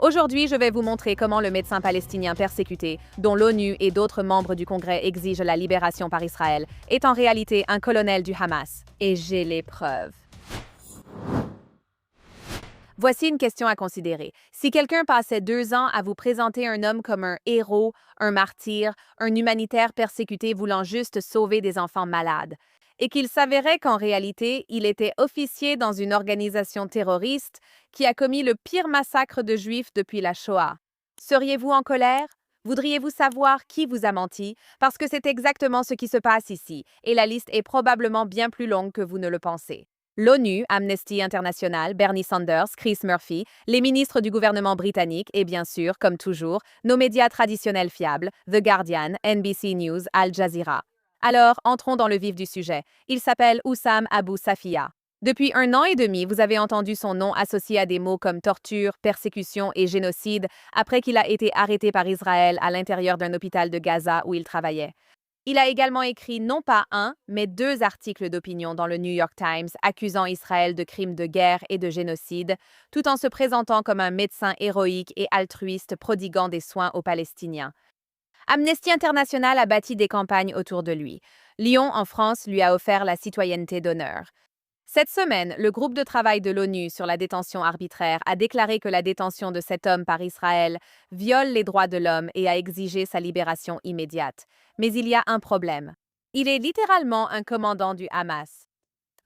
Aujourd'hui, je vais vous montrer comment le médecin palestinien persécuté, dont l'ONU et d'autres membres du Congrès exigent la libération par Israël, est en réalité un colonel du Hamas. Et j'ai les preuves. Voici une question à considérer. Si quelqu'un passait 2 ans à vous présenter un homme comme un héros, un martyr, un humanitaire persécuté voulant juste sauver des enfants malades, et qu'il s'avérait qu'en réalité, il était officier dans une organisation terroriste qui a commis le pire massacre de Juifs depuis la Shoah, seriez-vous en colère? Voudriez-vous savoir qui vous a menti? Parce que c'est exactement ce qui se passe ici, et la liste est probablement bien plus longue que vous ne le pensez. L'ONU, Amnesty International, Bernie Sanders, Chris Murphy, les ministres du gouvernement britannique et bien sûr, comme toujours, nos médias traditionnels fiables, The Guardian, NBC News, Al Jazeera. Alors, entrons dans le vif du sujet. Il s'appelle Hussam Abu Safiya. Depuis 1 an et demi, vous avez entendu son nom associé à des mots comme torture, persécution et génocide après qu'il a été arrêté par Israël à l'intérieur d'un hôpital de Gaza où il travaillait. Il a également écrit non pas un, mais 2 articles d'opinion dans le New York Times accusant Israël de crimes de guerre et de génocide, tout en se présentant comme un médecin héroïque et altruiste prodiguant des soins aux Palestiniens. Amnesty International a bâti des campagnes autour de lui. Lyon, en France, lui a offert la citoyenneté d'honneur. Cette semaine, le groupe de travail de l'ONU sur la détention arbitraire a déclaré que la détention de cet homme par Israël viole les droits de l'homme et a exigé sa libération immédiate. Mais il y a un problème. Il est littéralement un commandant du Hamas.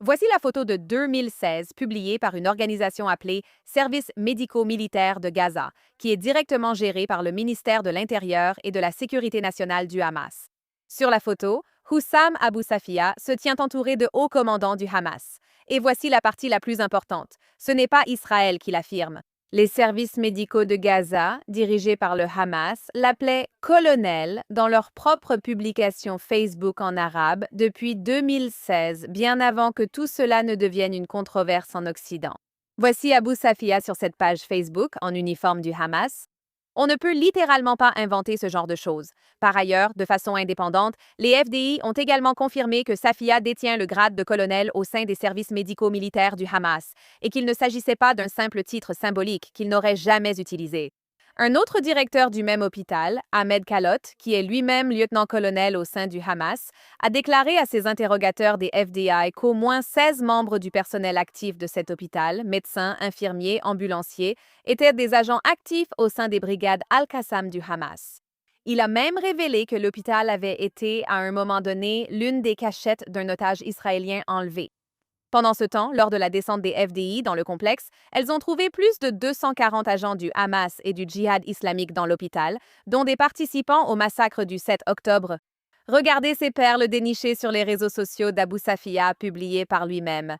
Voici la photo de 2016 publiée par une organisation appelée Services médico-militaires de Gaza, qui est directement gérée par le ministère de l'Intérieur et de la Sécurité nationale du Hamas. Sur la photo, Hussam Abu Safiya se tient entouré de hauts commandants du Hamas. Et voici la partie la plus importante. Ce n'est pas Israël qui l'affirme. Les services médicaux de Gaza, dirigés par le Hamas, l'appelaient colonel dans leur propre publication Facebook en arabe depuis 2016, bien avant que tout cela ne devienne une controverse en Occident. Voici Abu Safiya sur cette page Facebook en uniforme du Hamas. On ne peut littéralement pas inventer ce genre de choses. Par ailleurs, de façon indépendante, les FDI ont également confirmé que Safiya détient le grade de colonel au sein des services médico-militaires du Hamas et qu'il ne s'agissait pas d'un simple titre symbolique qu'il n'aurait jamais utilisé. Un autre directeur du même hôpital, Ahmed Khalot, qui est lui-même lieutenant-colonel au sein du Hamas, a déclaré à ses interrogateurs des FDI qu'au moins 16 membres du personnel actif de cet hôpital, médecins, infirmiers, ambulanciers, étaient des agents actifs au sein des brigades Al-Qassam du Hamas. Il a même révélé que l'hôpital avait été, à un moment donné, l'une des cachettes d'un otage israélien enlevé. Pendant ce temps, lors de la descente des FDI dans le complexe, elles ont trouvé plus de 240 agents du Hamas et du djihad islamique dans l'hôpital, dont des participants au massacre du 7 octobre. Regardez ces perles dénichées sur les réseaux sociaux d'Abu Safiya publiées par lui-même.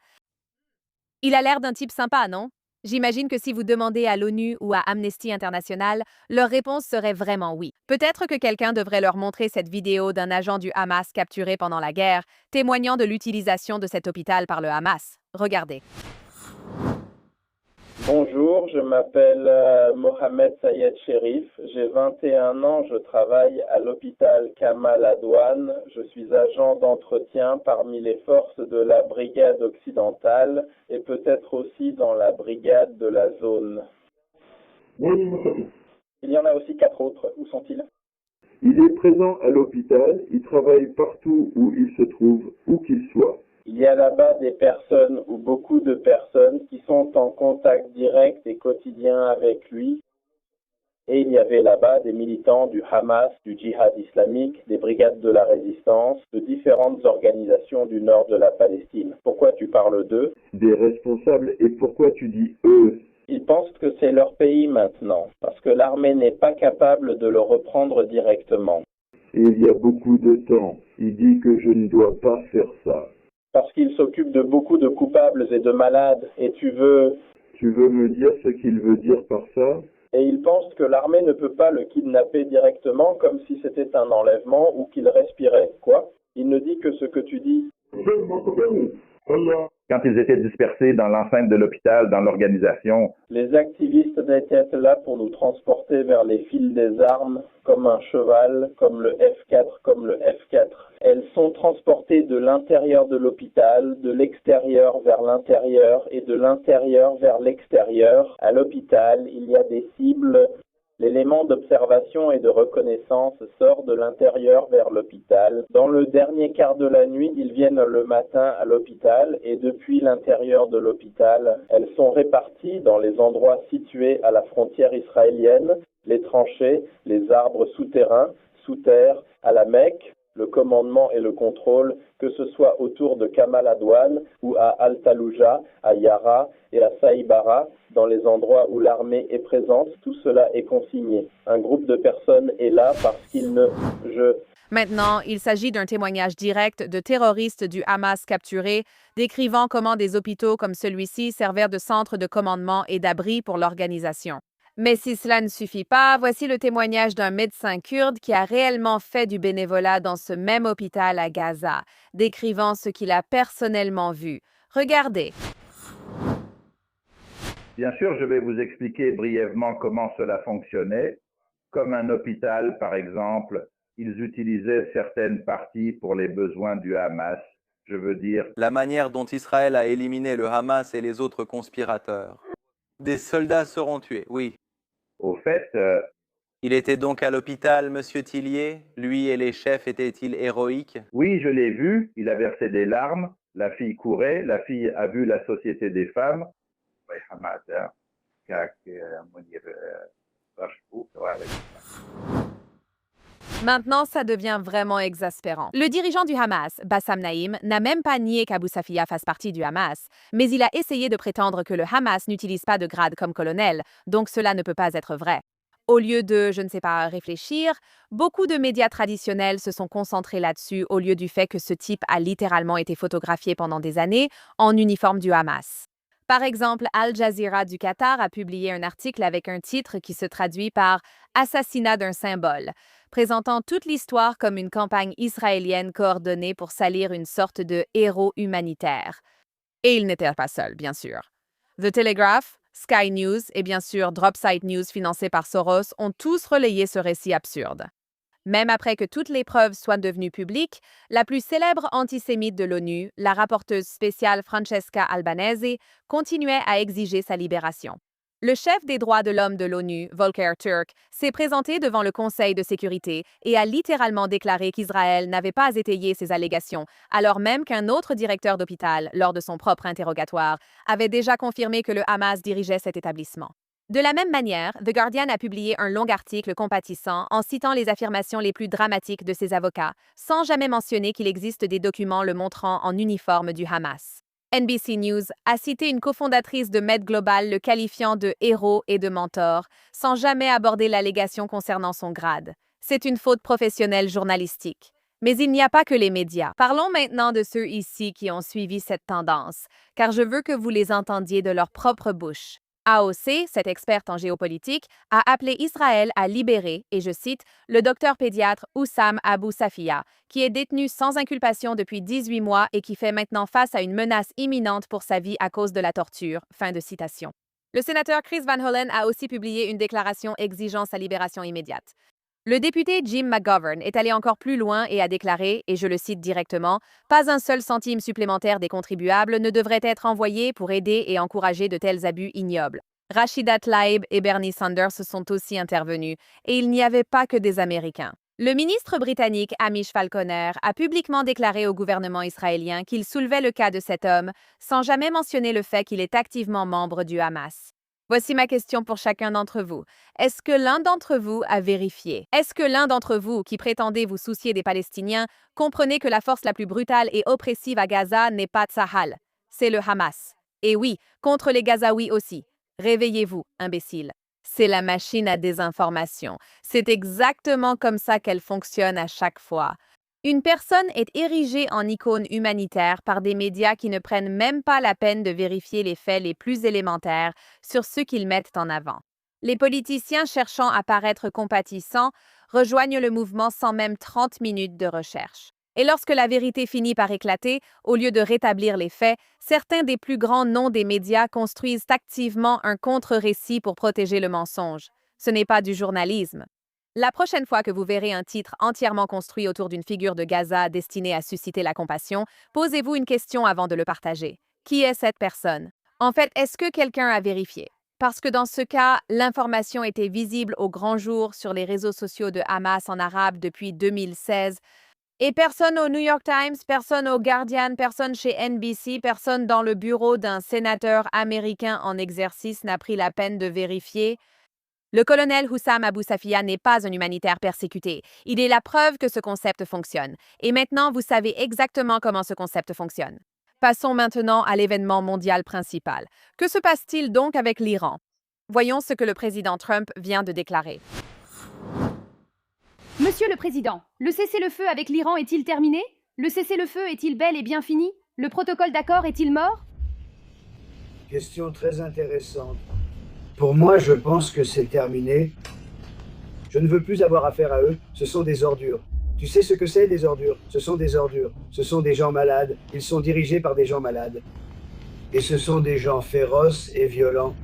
Il a l'air d'un type sympa, non? J'imagine que si vous demandez à l'ONU ou à Amnesty International, leur réponse serait vraiment oui. Peut-être que quelqu'un devrait leur montrer cette vidéo d'un agent du Hamas capturé pendant la guerre, témoignant de l'utilisation de cet hôpital par le Hamas. Regardez. Bonjour, je m'appelle Mohamed Sayed Sherif, j'ai 21 ans, je travaille à l'hôpital Kamal Adwan, je suis agent d'entretien parmi les forces de la brigade occidentale et peut-être aussi dans la brigade de la zone. Il y en a aussi 4 autres, où sont-ils? Il est présent à l'hôpital, il travaille partout où il se trouve, où qu'il soit. Il y a là-bas des personnes ou beaucoup de personnes qui sont en contact direct et quotidien avec lui. Et il y avait là-bas des militants du Hamas, du djihad islamique, des brigades de la résistance, de différentes organisations du nord de la Palestine. Pourquoi tu parles d'eux? Des responsables, et pourquoi tu dis eux? Ils pensent que c'est leur pays maintenant, parce que l'armée n'est pas capable de le reprendre directement. Et il y a beaucoup de temps, il dit que je ne dois pas faire ça. Parce qu'il s'occupe de beaucoup de coupables et de malades, et tu veux me dire ce qu'il veut dire par ça? Et il pense que l'armée ne peut pas le kidnapper directement comme si c'était un enlèvement ou qu'il respirait. Quoi? Il ne dit que ce que tu dis. quand ils étaient dispersés dans l'enceinte de l'hôpital, dans l'organisation. Les activistes étaient là pour nous transporter vers les fils des armes, comme un cheval, comme le F4, comme le F4. Elles sont transportées de l'intérieur de l'hôpital, de l'extérieur vers l'intérieur et de l'intérieur vers l'extérieur. À l'hôpital, il y a des cibles. L'élément d'observation et de reconnaissance sort de l'intérieur vers l'hôpital. Dans le dernier quart de la nuit, ils viennent le matin à l'hôpital et depuis l'intérieur de l'hôpital, elles sont réparties dans les endroits situés à la frontière israélienne, les tranchées, les arbres souterrains, sous terre, à la Mecque, le commandement et le contrôle, que ce soit autour de Kamal Adwan ou à Al-Talouja, à Yara et à Saïbara, dans les endroits où l'armée est présente, tout cela est consigné. Un groupe de personnes est là parce qu'il ne... Maintenant, il s'agit d'un témoignage direct de terroristes du Hamas capturés, décrivant comment des hôpitaux comme celui-ci servaient de centre de commandement et d'abri pour l'organisation. Mais si cela ne suffit pas, voici le témoignage d'un médecin kurde qui a réellement fait du bénévolat dans ce même hôpital à Gaza, décrivant ce qu'il a personnellement vu. Regardez. Bien sûr, je vais vous expliquer brièvement comment cela fonctionnait. Comme un hôpital, par exemple, ils utilisaient certaines parties pour les besoins du Hamas. Je veux dire, la manière dont Israël a éliminé le Hamas et les autres conspirateurs. Des soldats seront tués, oui. Au fait, Il était donc à l'hôpital, monsieur Tillier? Lui et les chefs étaient-ils héroïques? oui, je l'ai vu, il a versé des larmes, la fille courait, la fille a vu la société des femmes. Maintenant, ça devient vraiment exaspérant. Le dirigeant du Hamas, Bassam Naïm, n'a même pas nié qu'Abu Safiya fasse partie du Hamas, mais il a essayé de prétendre que le Hamas n'utilise pas de grade comme colonel, donc cela ne peut pas être vrai. Au lieu de, je ne sais pas, réfléchir, beaucoup de médias traditionnels se sont concentrés là-dessus au lieu du fait que ce type a littéralement été photographié pendant des années en uniforme du Hamas. Par exemple, Al Jazeera du Qatar a publié un article avec un titre qui se traduit par « Assassinat d'un symbole », présentant toute l'histoire comme une campagne israélienne coordonnée pour salir une sorte de héros humanitaire. Et il n'était pas seul, bien sûr. The Telegraph, Sky News et bien sûr Dropsite News financé par Soros ont tous relayé ce récit absurde. Même après que toutes les preuves soient devenues publiques, la plus célèbre antisémite de l'ONU, la rapporteuse spéciale Francesca Albanese, continuait à exiger sa libération. Le chef des droits de l'homme de l'ONU, Volker Turk, s'est présenté devant le Conseil de sécurité et a littéralement déclaré qu'Israël n'avait pas étayé ces allégations, alors même qu'un autre directeur d'hôpital, lors de son propre interrogatoire, avait déjà confirmé que le Hamas dirigeait cet établissement. De la même manière, The Guardian a publié un long article compatissant en citant les affirmations les plus dramatiques de ses avocats, sans jamais mentionner qu'il existe des documents le montrant en uniforme du Hamas. NBC News a cité une cofondatrice de Med Global le qualifiant de héros et de mentor, sans jamais aborder l'allégation concernant son grade. C'est une faute professionnelle journalistique. Mais il n'y a pas que les médias. Parlons maintenant de ceux ici qui ont suivi cette tendance, car je veux que vous les entendiez de leur propre bouche. AOC, cette experte en géopolitique, a appelé Israël à libérer, et je cite, le docteur pédiatre Oussam Abu Safiya, qui est détenu sans inculpation depuis 18 mois et qui fait maintenant face à une menace imminente pour sa vie à cause de la torture. Fin de citation. Le sénateur Chris Van Hollen a aussi publié une déclaration exigeant sa libération immédiate. Le député Jim McGovern est allé encore plus loin et a déclaré, et je le cite directement, « Pas un seul centime supplémentaire des contribuables ne devrait être envoyé pour aider et encourager de tels abus ignobles. » Rachida Tlaib et Bernie Sanders sont aussi intervenus, et il n'y avait pas que des Américains. Le ministre britannique Hamish Falconer a publiquement déclaré au gouvernement israélien qu'il soulevait le cas de cet homme, sans jamais mentionner le fait qu'il est activement membre du Hamas. Voici ma question pour chacun d'entre vous. Est-ce que l'un d'entre vous a vérifié? Est-ce que l'un d'entre vous, qui prétendez vous soucier des Palestiniens, comprenez que la force la plus brutale et oppressive à Gaza n'est pas Tsahal, c'est le Hamas? Et oui, contre les Gazaouis aussi. Réveillez-vous, imbéciles. C'est la machine à désinformation. C'est exactement comme ça qu'elle fonctionne à chaque fois. Une personne est érigée en icône humanitaire par des médias qui ne prennent même pas la peine de vérifier les faits les plus élémentaires sur ceux qu'ils mettent en avant. Les politiciens cherchant à paraître compatissants rejoignent le mouvement sans même 30 minutes de recherche. Et lorsque la vérité finit par éclater, au lieu de rétablir les faits, certains des plus grands noms des médias construisent activement un contre-récit pour protéger le mensonge. Ce n'est pas du journalisme. La prochaine fois que vous verrez un titre entièrement construit autour d'une figure de Gaza destinée à susciter la compassion, posez-vous une question avant de le partager. Qui est cette personne? En fait, est-ce que quelqu'un a vérifié? Parce que dans ce cas, l'information était visible au grand jour sur les réseaux sociaux de Hamas en arabe depuis 2016, et personne au New York Times, personne au Guardian, personne chez NBC, personne dans le bureau d'un sénateur américain en exercice n'a pris la peine de vérifier. Le colonel Hussam Abou Safia n'est pas un humanitaire persécuté. Il est la preuve que ce concept fonctionne. Et maintenant, vous savez exactement comment ce concept fonctionne. Passons maintenant à l'événement mondial principal. Que se passe-t-il donc avec l'Iran? Voyons ce que le président Trump vient de déclarer. Monsieur le Président, le cessez-le-feu avec l'Iran est-il terminé? Le cessez-le-feu est-il bel et bien fini? Le protocole d'accord est-il mort? Question très intéressante. Pour moi, je pense que c'est terminé. Je ne veux plus avoir affaire à eux, ce sont des ordures. Tu sais ce que c'est, des ordures? Ce sont des ordures. Ce sont des gens malades. Ils sont dirigés par des gens malades. Et ce sont des gens féroces et violents.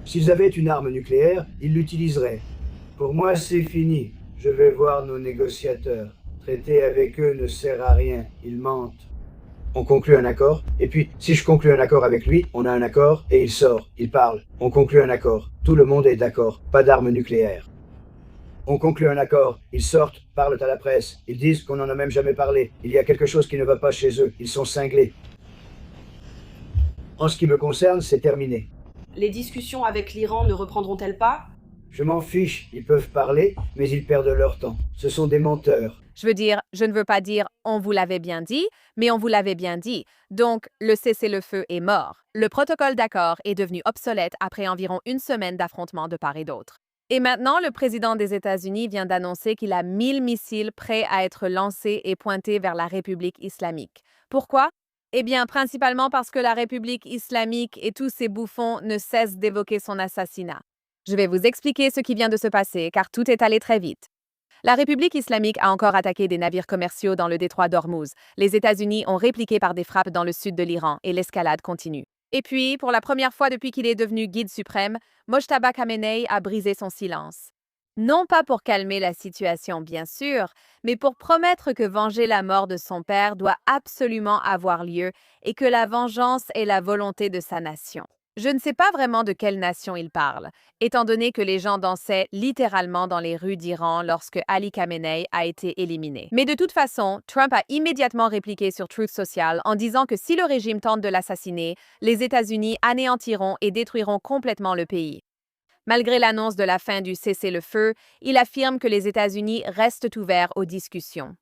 S'ils avaient une arme nucléaire, ils l'utiliseraient. Pour moi, c'est fini. Je vais voir nos négociateurs. Traiter avec eux ne sert à rien. Ils mentent. On conclut un accord, et puis, si je conclus un accord avec lui, on a un accord, et il sort, il parle. On conclut un accord. Tout le monde est d'accord. Pas d'armes nucléaires. On conclut un accord. Ils sortent, parlent à la presse. Ils disent qu'on n'en a même jamais parlé. Il y a quelque chose qui ne va pas chez eux. Ils sont cinglés. En ce qui me concerne, c'est terminé. Les discussions avec l'Iran ne reprendront-elles pas? Je m'en fiche, ils peuvent parler, mais ils perdent leur temps. Ce sont des menteurs. Je ne veux pas dire « on vous l'avait bien dit », mais on vous l'avait bien dit. Donc, le cessez-le-feu est mort. Le protocole d'accord est devenu obsolète après environ une semaine d'affrontements de part et d'autre. Et maintenant, le président des États-Unis vient d'annoncer qu'il a 1000 missiles prêts à être lancés et pointés vers la République islamique. Pourquoi? Eh bien, principalement parce que la République islamique et tous ses bouffons ne cessent d'évoquer son assassinat. Je vais vous expliquer ce qui vient de se passer, car tout est allé très vite. La République islamique a encore attaqué des navires commerciaux dans le détroit d'Ormuz. Les États-Unis ont répliqué par des frappes dans le sud de l'Iran et l'escalade continue. Et puis, pour la première fois depuis qu'il est devenu guide suprême, Mojtaba Khamenei a brisé son silence. Non pas pour calmer la situation, bien sûr, mais pour promettre que venger la mort de son père doit absolument avoir lieu et que la vengeance est la volonté de sa nation. Je ne sais pas vraiment de quelle nation il parle, étant donné que les gens dansaient littéralement dans les rues d'Iran lorsque Ali Khamenei a été éliminé. Mais de toute façon, Trump a immédiatement répliqué sur Truth Social en disant que si le régime tente de l'assassiner, les États-Unis anéantiront et détruiront complètement le pays. Malgré l'annonce de la fin du cessez-le-feu, il affirme que les États-Unis restent ouverts aux discussions.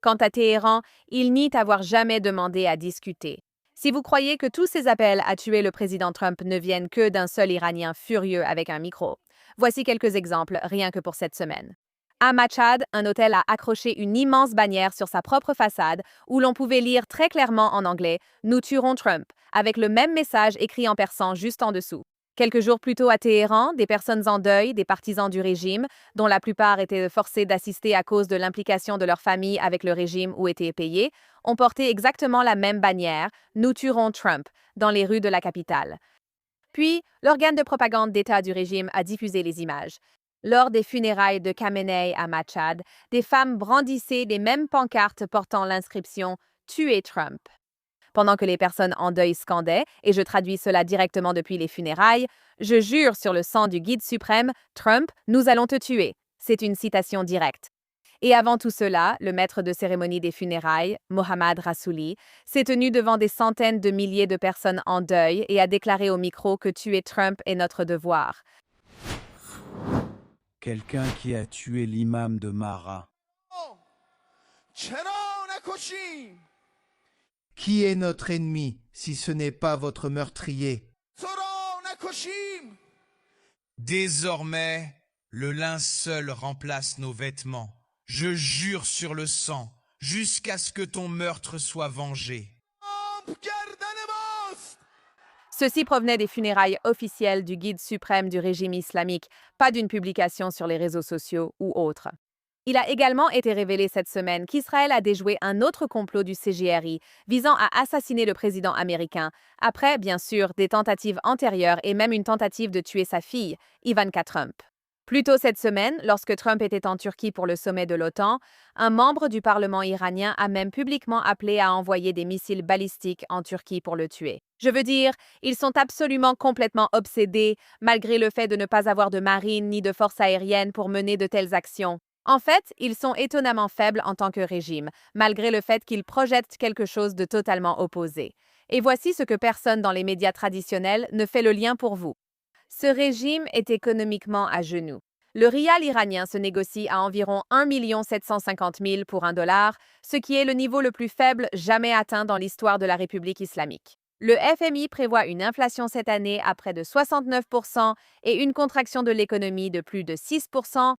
Quant à Téhéran, il nie avoir jamais demandé à discuter. Si vous croyez que tous ces appels à tuer le président Trump ne viennent que d'un seul Iranien furieux avec un micro, voici quelques exemples rien que pour cette semaine. À Machad, un hôtel a accroché une immense bannière sur sa propre façade où l'on pouvait lire très clairement en anglais « Nous tuerons Trump » avec le même message écrit en persan juste en dessous. Quelques jours plus tôt à Téhéran, des personnes en deuil, des partisans du régime, dont la plupart étaient forcés d'assister à cause de l'implication de leur famille avec le régime ou étaient payés, ont porté exactement la même bannière « Nous tuerons Trump » dans les rues de la capitale. Puis, l'organe de propagande d'État du régime a diffusé les images. Lors des funérailles de Khamenei à Machad, des femmes brandissaient les mêmes pancartes portant l'inscription « Tuez Trump ». Pendant que les personnes en deuil scandaient, et je traduis cela directement depuis les funérailles, « Je jure sur le sang du guide suprême, Trump, nous allons te tuer ». C'est une citation directe. Et avant tout cela, le maître de cérémonie des funérailles, Mohammad Rassouli, s'est tenu devant des centaines de milliers de personnes en deuil et a déclaré au micro que tuer Trump est notre devoir. Quelqu'un qui a tué l'imam de Mara. Qui est notre ennemi si ce n'est pas votre meurtrier? Désormais, le linceul remplace nos vêtements. Je jure sur le sang, jusqu'à ce que ton meurtre soit vengé. Ceci provenait des funérailles officielles du guide suprême du régime islamique, pas d'une publication sur les réseaux sociaux ou autre. Il a également été révélé cette semaine qu'Israël a déjoué un autre complot du CJRI visant à assassiner le président américain, après, bien sûr, des tentatives antérieures et même une tentative de tuer sa fille, Ivanka Trump. Plus tôt cette semaine, lorsque Trump était en Turquie pour le sommet de l'OTAN, un membre du Parlement iranien a même publiquement appelé à envoyer des missiles balistiques en Turquie pour le tuer. Je veux dire, ils sont absolument complètement obsédés, malgré le fait de ne pas avoir de marine ni de force aérienne pour mener de telles actions. En fait, ils sont étonnamment faibles en tant que régime, malgré le fait qu'ils projettent quelque chose de totalement opposé. Et voici ce que personne dans les médias traditionnels ne fait le lien pour vous. Ce régime est économiquement à genoux. Le rial iranien se négocie à environ 1 750 000 pour $1, ce qui est le niveau le plus faible jamais atteint dans l'histoire de la République islamique. Le FMI prévoit une inflation cette année à près de 69% et une contraction de l'économie de plus de 6%.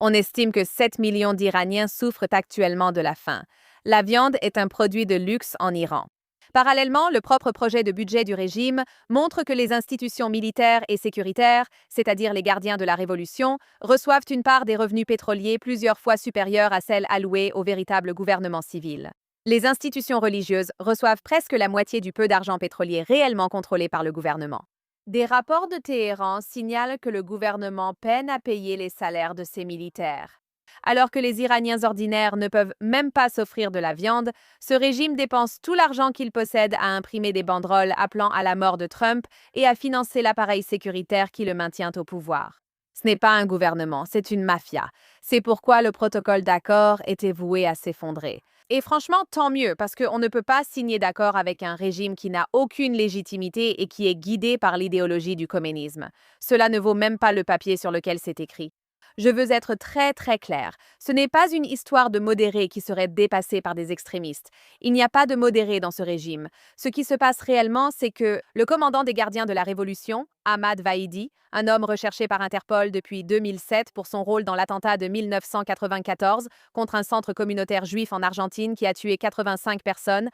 On estime que 7 millions d'Iraniens souffrent actuellement de la faim. La viande est un produit de luxe en Iran. Parallèlement, le propre projet de budget du régime montre que les institutions militaires et sécuritaires, c'est-à-dire les gardiens de la Révolution, reçoivent une part des revenus pétroliers plusieurs fois supérieure à celle allouée au véritable gouvernement civil. Les institutions religieuses reçoivent presque la moitié du peu d'argent pétrolier réellement contrôlé par le gouvernement. Des rapports de Téhéran signalent que le gouvernement peine à payer les salaires de ses militaires. Alors que les Iraniens ordinaires ne peuvent même pas s'offrir de la viande, ce régime dépense tout l'argent qu'il possède à imprimer des banderoles appelant à la mort de Trump et à financer l'appareil sécuritaire qui le maintient au pouvoir. Ce n'est pas un gouvernement, c'est une mafia. C'est pourquoi le protocole d'accord était voué à s'effondrer. Et franchement, tant mieux, parce qu'on ne peut pas signer d'accord avec un régime qui n'a aucune légitimité et qui est guidé par l'idéologie du communisme. Cela ne vaut même pas le papier sur lequel c'est écrit. Je veux être très très clair. Ce n'est pas une histoire de modérés qui serait dépassée par des extrémistes. Il n'y a pas de modérés dans ce régime. Ce qui se passe réellement, c'est que le commandant des gardiens de la Révolution, Ahmad Vahidi, un homme recherché par Interpol depuis 2007 pour son rôle dans l'attentat de 1994 contre un centre communautaire juif en Argentine qui a tué 85 personnes,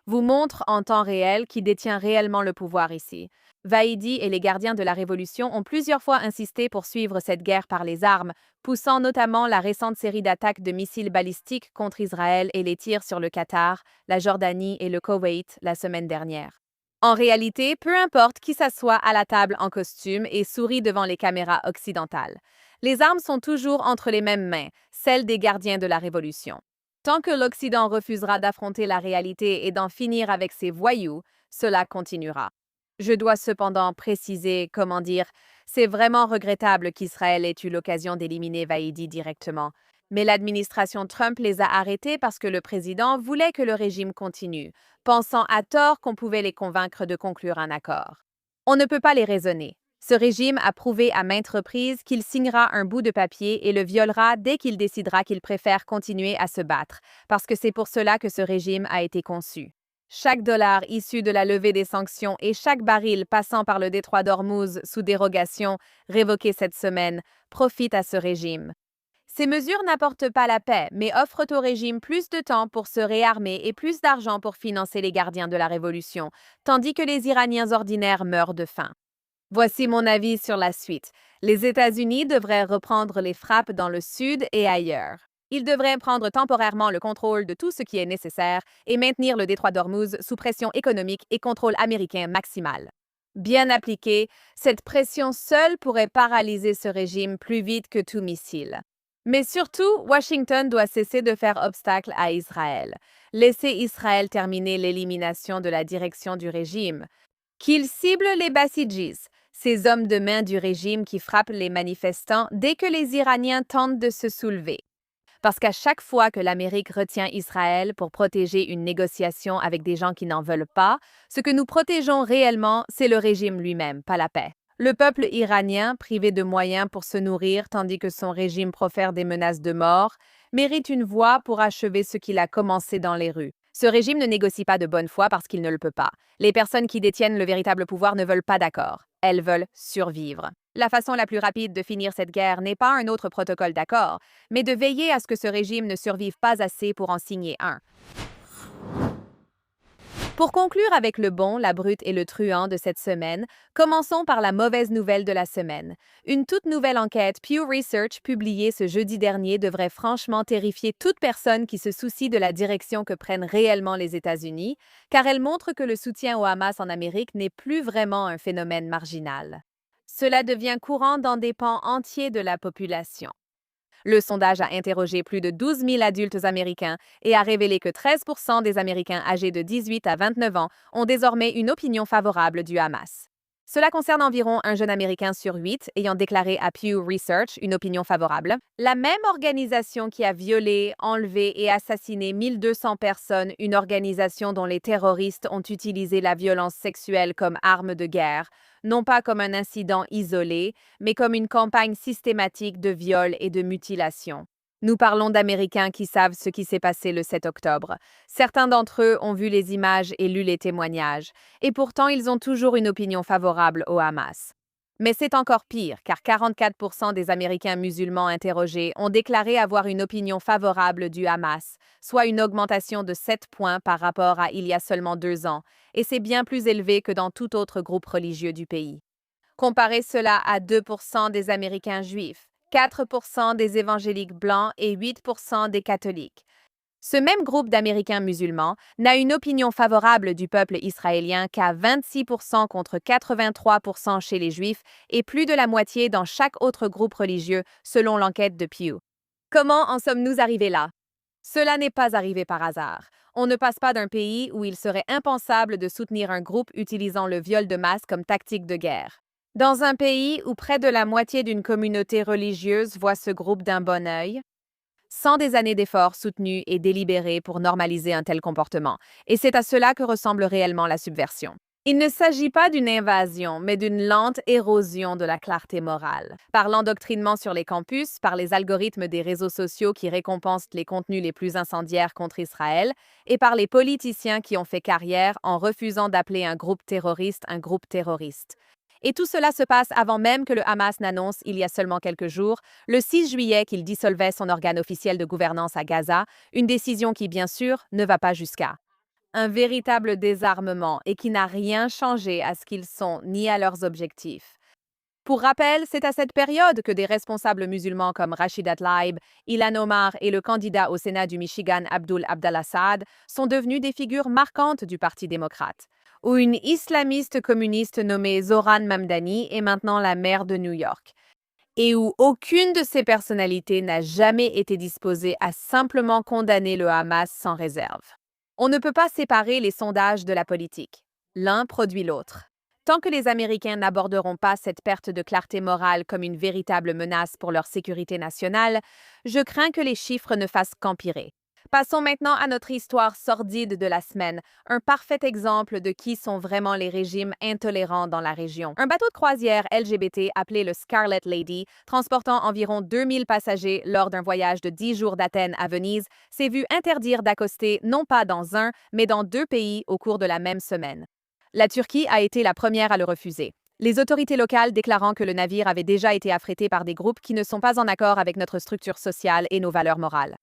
vous montre en temps réel qui détient réellement le pouvoir ici. Vahidi et les gardiens de la Révolution ont plusieurs fois insisté pour suivre cette guerre par les armes, poussant notamment la récente série d'attaques de missiles balistiques contre Israël et les tirs sur le Qatar, la Jordanie et le Koweït la semaine dernière. En réalité, peu importe qui s'assoit à la table en costume et sourit devant les caméras occidentales. Les armes sont toujours entre les mêmes mains, celles des gardiens de la Révolution. Tant que l'Occident refusera d'affronter la réalité et d'en finir avec ses voyous, cela continuera. Je dois cependant préciser, c'est vraiment regrettable qu'Israël ait eu l'occasion d'éliminer Vahidi directement. Mais l'administration Trump les a arrêtés parce que le président voulait que le régime continue, pensant à tort qu'on pouvait les convaincre de conclure un accord. On ne peut pas les raisonner. Ce régime a prouvé à maintes reprises qu'il signera un bout de papier et le violera dès qu'il décidera qu'il préfère continuer à se battre, parce que c'est pour cela que ce régime a été conçu. Chaque dollar issu de la levée des sanctions et chaque baril passant par le détroit d'Ormuz sous dérogation, révoqué cette semaine, profite à ce régime. Ces mesures n'apportent pas la paix, mais offrent au régime plus de temps pour se réarmer et plus d'argent pour financer les gardiens de la Révolution, tandis que les Iraniens ordinaires meurent de faim. Voici mon avis sur la suite. Les États-Unis devraient reprendre les frappes dans le sud et ailleurs. Ils devraient prendre temporairement le contrôle de tout ce qui est nécessaire et maintenir le détroit d'Ormuz sous pression économique et contrôle américain maximal. Bien appliquée, cette pression seule pourrait paralyser ce régime plus vite que tout missile. Mais surtout, Washington doit cesser de faire obstacle à Israël. Laisser Israël terminer l'élimination de la direction du régime. Qu'il cible les Basijis, ces hommes de main du régime qui frappent les manifestants dès que les Iraniens tentent de se soulever. Parce qu'à chaque fois que l'Amérique retient Israël pour protéger une négociation avec des gens qui n'en veulent pas, ce que nous protégeons réellement, c'est le régime lui-même, pas la paix. Le peuple iranien, privé de moyens pour se nourrir tandis que son régime profère des menaces de mort, mérite une voix pour achever ce qu'il a commencé dans les rues. Ce régime ne négocie pas de bonne foi parce qu'il ne le peut pas. Les personnes qui détiennent le véritable pouvoir ne veulent pas d'accord. Elles veulent survivre. La façon la plus rapide de finir cette guerre n'est pas un autre protocole d'accord, mais de veiller à ce que ce régime ne survive pas assez pour en signer un. Pour conclure avec le bon, la brute et le truand de cette semaine, commençons par la mauvaise nouvelle de la semaine. Une toute nouvelle enquête Pew Research publiée ce jeudi dernier devrait franchement terrifier toute personne qui se soucie de la direction que prennent réellement les États-Unis, car elle montre que le soutien au Hamas en Amérique n'est plus vraiment un phénomène marginal. Cela devient courant dans des pans entiers de la population. Le sondage a interrogé plus de 12 000 adultes américains et a révélé que 13% des Américains âgés de 18 à 29 ans ont désormais une opinion favorable du Hamas. Cela concerne environ un jeune Américain sur 8 ayant déclaré à Pew Research une opinion favorable. La même organisation qui a violé, enlevé et assassiné 1200 personnes, une organisation dont les terroristes ont utilisé la violence sexuelle comme arme de guerre, non pas comme un incident isolé, mais comme une campagne systématique de viol et de mutilation. Nous parlons d'Américains qui savent ce qui s'est passé le 7 octobre. Certains d'entre eux ont vu les images et lu les témoignages, et pourtant ils ont toujours une opinion favorable au Hamas. Mais c'est encore pire, car 44% des Américains musulmans interrogés ont déclaré avoir une opinion favorable du Hamas, soit une augmentation de 7 points par rapport à il y a seulement 2 ans, et c'est bien plus élevé que dans tout autre groupe religieux du pays. Comparez cela à 2% des Américains juifs, 4% des évangéliques blancs et 8% des catholiques. Ce même groupe d'Américains musulmans n'a une opinion favorable du peuple israélien qu'à 26% contre 83% chez les Juifs et plus de la moitié dans chaque autre groupe religieux, selon l'enquête de Pew. Comment en sommes-nous arrivés là? Cela n'est pas arrivé par hasard. On ne passe pas d'un pays où il serait impensable de soutenir un groupe utilisant le viol de masse comme tactique de guerre. Dans un pays où près de la moitié d'une communauté religieuse voit ce groupe d'un bon œil, sans des années d'efforts soutenus et délibérés pour normaliser un tel comportement. Et c'est à cela que ressemble réellement la subversion. Il ne s'agit pas d'une invasion, mais d'une lente érosion de la clarté morale. Par l'endoctrinement sur les campus, par les algorithmes des réseaux sociaux qui récompensent les contenus les plus incendiaires contre Israël, et par les politiciens qui ont fait carrière en refusant d'appeler un groupe terroriste un groupe terroriste. Et tout cela se passe avant même que le Hamas n'annonce, il y a seulement quelques jours, le 6 juillet, qu'il dissolvait son organe officiel de gouvernance à Gaza, une décision qui, bien sûr, ne va pas jusqu'à un véritable désarmement et qui n'a rien changé à ce qu'ils sont ni à leurs objectifs. Pour rappel, c'est à cette période que des responsables musulmans comme Rachida Tlaib, Ilhan Omar et le candidat au Sénat du Michigan Abdul Abdallah Saad sont devenus des figures marquantes du Parti démocrate, où une islamiste communiste nommée Zohran Mamdani est maintenant la maire de New York, et où aucune de ces personnalités n'a jamais été disposée à simplement condamner le Hamas sans réserve. On ne peut pas séparer les sondages de la politique. L'un produit l'autre. Tant que les Américains n'aborderont pas cette perte de clarté morale comme une véritable menace pour leur sécurité nationale, je crains que les chiffres ne fassent qu'empirer. Passons maintenant à notre histoire sordide de la semaine, un parfait exemple de qui sont vraiment les régimes intolérants dans la région. Un bateau de croisière LGBT appelé le Scarlet Lady, transportant environ 2000 passagers lors d'un voyage de 10 jours d'Athènes à Venise, s'est vu interdire d'accoster non pas dans un, mais dans 2 pays au cours de la même semaine. La Turquie a été la première à le refuser, les autorités locales déclarant que le navire avait déjà été affrété par des groupes qui ne sont pas en accord avec notre structure sociale et nos valeurs morales.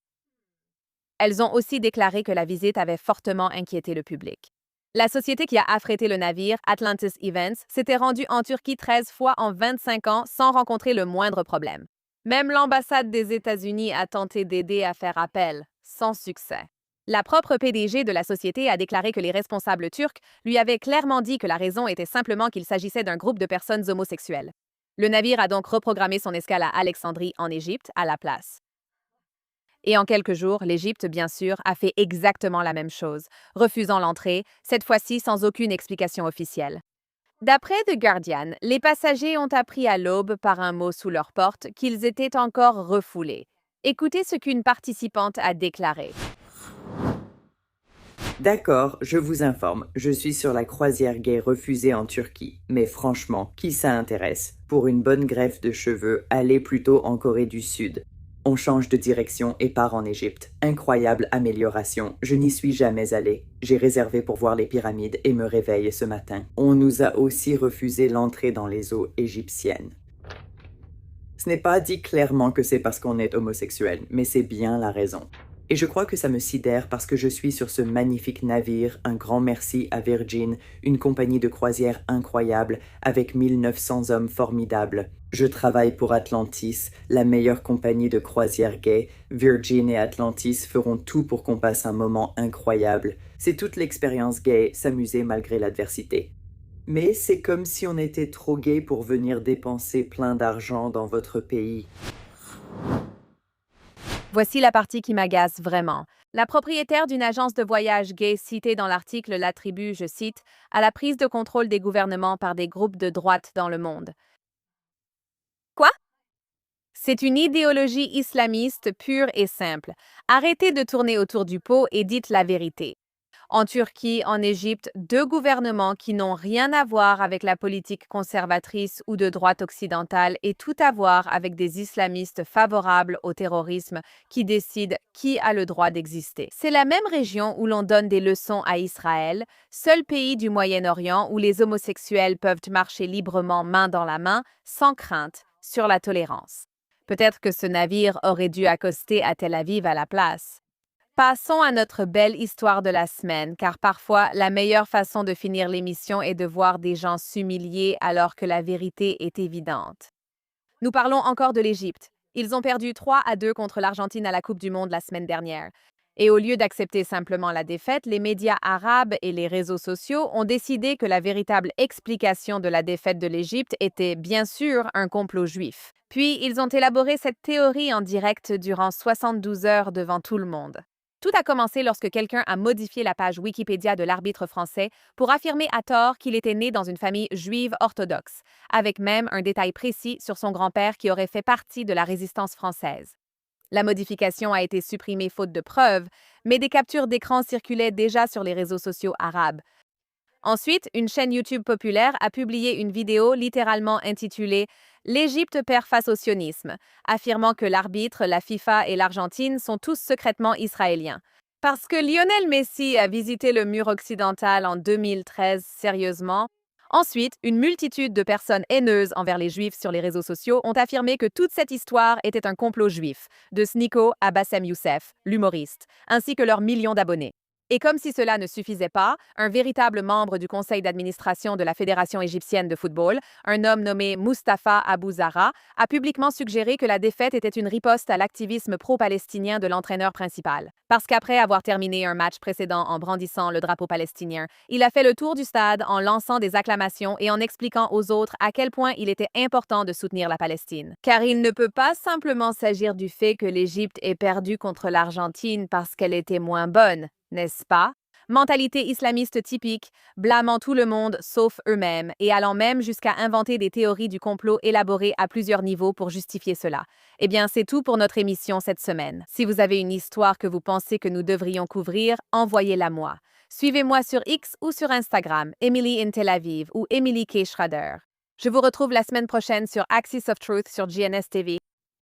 Elles ont aussi déclaré que la visite avait fortement inquiété le public. La société qui a affrété le navire, Atlantis Events, s'était rendue en Turquie 13 fois en 25 ans sans rencontrer le moindre problème. Même l'ambassade des États-Unis a tenté d'aider à faire appel, sans succès. La propre PDG de la société a déclaré que les responsables turcs lui avaient clairement dit que la raison était simplement qu'il s'agissait d'un groupe de personnes homosexuelles. Le navire a donc reprogrammé son escale à Alexandrie, en Égypte, à la place. Et en quelques jours, l'Égypte, bien sûr, a fait exactement la même chose, refusant l'entrée, cette fois-ci sans aucune explication officielle. D'après The Guardian, les passagers ont appris à l'aube par un mot sous leur porte qu'ils étaient encore refoulés. Écoutez ce qu'une participante a déclaré. D'accord, je vous informe, je suis sur la croisière gay refusée en Turquie. Mais franchement, qui ça intéresse? Pour une bonne greffe de cheveux, allez plutôt en Corée du Sud. On change de direction et part en Égypte. Incroyable amélioration, je n'y suis jamais allé. J'ai réservé pour voir les pyramides et me réveille ce matin. On nous a aussi refusé l'entrée dans les eaux égyptiennes. Ce n'est pas dit clairement que c'est parce qu'on est homosexuel, mais c'est bien la raison. Et je crois que ça me sidère parce que je suis sur ce magnifique navire, un grand merci à Virgin, une compagnie de croisière incroyable, avec 1900 hommes formidables. Je travaille pour Atlantis, la meilleure compagnie de croisière gay. Virgin et Atlantis feront tout pour qu'on passe un moment incroyable. C'est toute l'expérience gay, s'amuser malgré l'adversité. Mais c'est comme si on était trop gay pour venir dépenser plein d'argent dans votre pays. Voici la partie qui m'agace vraiment. La propriétaire d'une agence de voyage gay citée dans l'article l'attribue, je cite, à la prise de contrôle des gouvernements par des groupes de droite dans le monde. Quoi? C'est une idéologie islamiste pure et simple. Arrêtez de tourner autour du pot et dites la vérité. En Turquie, en Égypte, deux gouvernements qui n'ont rien à voir avec la politique conservatrice ou de droite occidentale et tout à voir avec des islamistes favorables au terrorisme qui décident qui a le droit d'exister. C'est la même région où l'on donne des leçons à Israël, seul pays du Moyen-Orient où les homosexuels peuvent marcher librement main dans la main, sans crainte, sur la tolérance. Peut-être que ce navire aurait dû accoster à Tel Aviv à la place. Passons à notre belle histoire de la semaine, car parfois, la meilleure façon de finir l'émission est de voir des gens s'humilier alors que la vérité est évidente. Nous parlons encore de l'Égypte. Ils ont perdu 3-2 contre l'Argentine à la Coupe du Monde la semaine dernière. Et au lieu d'accepter simplement la défaite, les médias arabes et les réseaux sociaux ont décidé que la véritable explication de la défaite de l'Égypte était bien sûr un complot juif. Puis, ils ont élaboré cette théorie en direct durant 72 heures devant tout le monde. Tout a commencé lorsque quelqu'un a modifié la page Wikipédia de l'arbitre français pour affirmer à tort qu'il était né dans une famille juive orthodoxe, avec même un détail précis sur son grand-père qui aurait fait partie de la résistance française. La modification a été supprimée faute de preuves, mais des captures d'écran circulaient déjà sur les réseaux sociaux arabes. Ensuite, une chaîne YouTube populaire a publié une vidéo littéralement intitulée « L'Égypte perd face au sionisme », affirmant que l'arbitre, la FIFA et l'Argentine sont tous secrètement israéliens. Parce que Lionel Messi a visité le mur occidental en 2013 sérieusement. Ensuite, une multitude de personnes haineuses envers les Juifs sur les réseaux sociaux ont affirmé que toute cette histoire était un complot juif, de Sneako à Bassem Youssef, l'humoriste, ainsi que leurs millions d'abonnés. Et comme si cela ne suffisait pas, un véritable membre du conseil d'administration de la Fédération égyptienne de football, un homme nommé Mustapha Abou Zahra, a publiquement suggéré que la défaite était une riposte à l'activisme pro-palestinien de l'entraîneur principal. Parce qu'après avoir terminé un match précédent en brandissant le drapeau palestinien, il a fait le tour du stade en lançant des acclamations et en expliquant aux autres à quel point il était important de soutenir la Palestine. Car il ne peut pas simplement s'agir du fait que l'Égypte ait perdu contre l'Argentine parce qu'elle était moins bonne. N'est-ce pas? Mentalité islamiste typique, blâmant tout le monde sauf eux-mêmes et allant même jusqu'à inventer des théories du complot élaborées à plusieurs niveaux pour justifier cela. Eh bien, c'est tout pour notre émission cette semaine. Si vous avez une histoire que vous pensez que nous devrions couvrir, envoyez-la moi. Suivez-moi sur X ou sur Instagram, Emily in Tel Aviv ou Emily K. Schrader. Je vous retrouve la semaine prochaine sur Axis of Truth sur GNS TV.